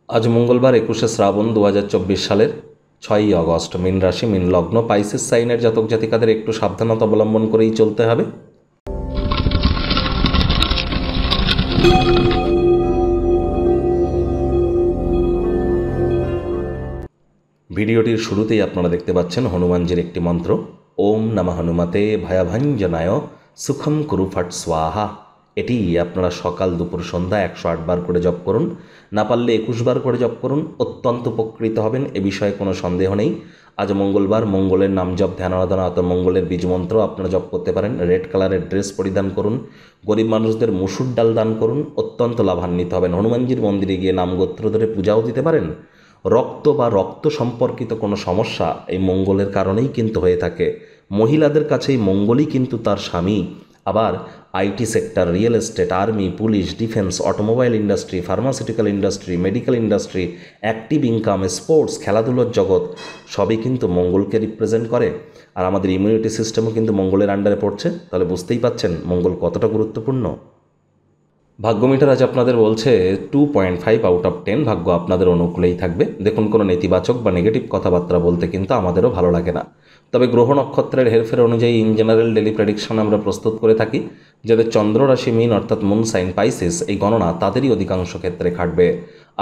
আজ মঙ্গলবার 21শে শ্রাবণ 2024 সালের 6ই আগস্ট। মীন রাশি, মীন লগ্ন, পাইসিস সাইনের জাতক জাতিকাদের একটু সাবধানতা অবলম্বন করেই চলতে হবে। ভিডিওটির শুরুতেই আপনারা দেখতে পাচ্ছেন হনুমানজির একটি মন্ত্র, ওম নমঃ হনুমতে ভয়াভঞ্জনায় সুখম কুরু ফট স্বাহা। এটি আপনারা সকাল দুপুর সন্ধ্যা 108 বার করে জপ করুন, না পারলে 21 বার করে জপ করুন, অত্যন্ত উপকৃত হবেন, এ বিষয়ে কোনো সন্দেহ নেই। আজ মঙ্গলবার, মঙ্গলের নাম জপ, ধ্যান আরাধনা অথবা মঙ্গলের বীজ মন্ত্র আপনারা জপ করতে পারেন। রেড কালারের ড্রেস পরিধান করুন, গরিব মানুষদের মুসুর ডাল দান করুন, অত্যন্ত লাভান্বিত হবেন। হনুমানজির মন্দিরে গিয়ে নাম গোত্র ধরে পূজাও দিতে পারেন। রক্ত বা রক্ত সম্পর্কিত কোনো সমস্যা এই মঙ্গলের কারণেই কিন্তু হয়ে থাকে। মহিলাদের কাছে এই মঙ্গলই কিন্তু তার স্বামী। আবার IT sector, real estate, army, police, defence, automobile industry, pharmaceutical industry, medical industry, active income, sports, খেলাধুলোর জগৎ সবই কিন্তু মঙ্গলকে রিপ্রেজেন্ট করে। আর আমাদের ইমিউনিটি সিস্টেমও কিন্তু মঙ্গলের আন্ডারে পড়ছে। তাহলে বুঝতেই পাচ্ছেন মঙ্গল কতটা গুরুত্বপূর্ণ। ভাগ্য মিটার আজ আপনাদের বলছে 2.5 আউট অফ 10 ভাগ্য আপনাদের অনুকূলেই থাকবে। দেখুন, কোনো নেতিবাচক বা নেগেটিভ কথাবার্তা বলতে কিন্তু আমাদেরও ভালো লাগে না। তবে গ্রহ নক্ষত্রের হেরফের অনুযায়ী ইন জেনারেল ডেলি প্রেডিকশন আমরা প্রস্তুত করে থাকি। যাদের চন্দ্র রাশি মীন অর্থাৎ মুন সাইন পাইসিস, এই গণনা তাদেরই অধিকাংশ ক্ষেত্রে খাটবে।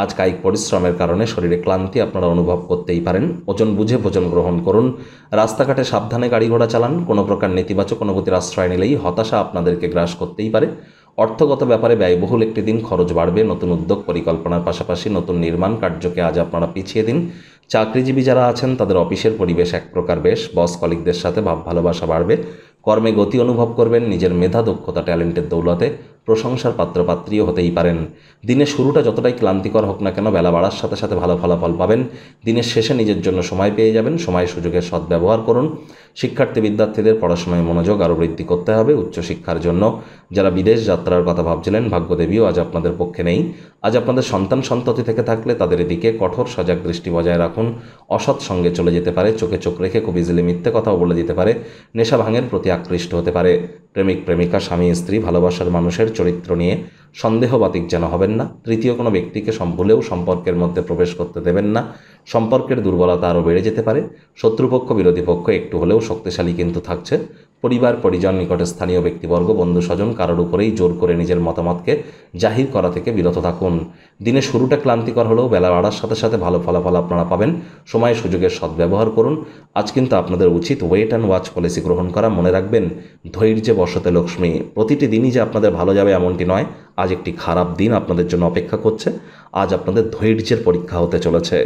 আজ কায়িক পরিশ্রমের কারণে শরীরে ক্লান্তি আপনারা অনুভব করতেই পারেন। ওজন বুঝে ভোজন গ্রহণ করুন। রাস্তাঘাটে সাবধানে গাড়ি ঘোড়া চালান। কোনো প্রকার নেতিবাচক অনুভূতির আশ্রয় নিলেই হতাশা আপনাদেরকে গ্রাস করতেই পারে। অর্থগত ব্যাপারে ব্যয়বহুল একটি দিন, খরচ বাড়বে। নতুন উদ্যোগ পরিকল্পনার পাশাপাশি নতুন নির্মাণ কার্যকে আজ আপনারা পিছিয়ে দিন। চাকরিজীবী যারা আছেন তাদের অফিসের পরিবেশ এক প্রকার বেশ, বস কলিগদের সাথে ভাব ভালোবাসা বাড়বে। কর্মে গতি অনুভব করবেন। নিজের মেধা, দক্ষতা, ট্যালেন্টের দৌলতে প্রশংসার পাত্রপাত্রীও হতেই পারেন। দিনের শুরুটা যতটাই ক্লান্তিকর হোক না কেন, বেলা বাড়ার সাথে সাথে ভালো ফলাফল পাবেন। দিনের শেষে নিজের জন্য সময় পেয়ে যাবেন। সময় সুযোগের সদ্ব্যবহার করুন। শিক্ষার্থী বিদ্যার্থীদের পড়াশোনায় মনোযোগ আরও বৃদ্ধি করতে হবে উচ্চশিক্ষার জন্য। যারা বিদেশ যাত্রার কথা ভাবছিলেন, ভাগ্যদেবীও আজ আপনাদের পক্ষে নেই। আজ আপনাদের সন্তান সন্ততি থেকে থাকলে তাদের দিকে কঠোর সজাগ দৃষ্টি বজায় রাখুন। অসৎ সঙ্গে চলে যেতে পারে। চোখে চোখ রেখে খুব ইজিলি মিথ্যে কথাও বলে দিতে পারে। নেশা ভাঙের প্রতি আকৃষ্ট হতে পারে। প্রেমিক প্রেমিকা, স্বামী স্ত্রী, ভালোবাসার মানুষের চরিত্র নিয়ে সন্দেহবাতিক যেন হবেন না। তৃতীয় কোনো ব্যক্তিকে ভুলেও সম্পর্কের মধ্যে প্রবেশ করতে দেবেন না। সম্পর্কের দুর্বলতা আরও বেড়ে যেতে পারে। শত্রুপক্ষ বিরোধী পক্ষ একটু হলেও শক্তিশালী কিন্তু থাকছে। পরিবার পরিজন, নিকটে স্থানীয় ব্যক্তিবর্গ, বন্ধু স্বজন কারোর উপরেই জোর করে নিজের মতামতকে জাহির করা থেকে বিরত থাকুন। দিনের শুরুটা ক্লান্তিকর হলেও বেলা বাড়ার সাথে সাথে ভালো ফলাফল আপনারা পাবেন। সময় সুযোগের সদ্ব্যবহার করুন। আজ কিন্তু আপনাদের উচিত ওয়েট অ্যান্ড ওয়াচ পলিসি গ্রহণ করা। মনে রাখবেন, ধৈর্যে বসতে লক্ষ্মী। প্রতিটি দিনই যে আপনাদের ভালো যাবে এমনটি নয়। আজ একটি খারাপ দিন আপনাদের জন্য অপেক্ষা করছে। আজ আপনাদের ধৈর্যের পরীক্ষা হতে চলেছে।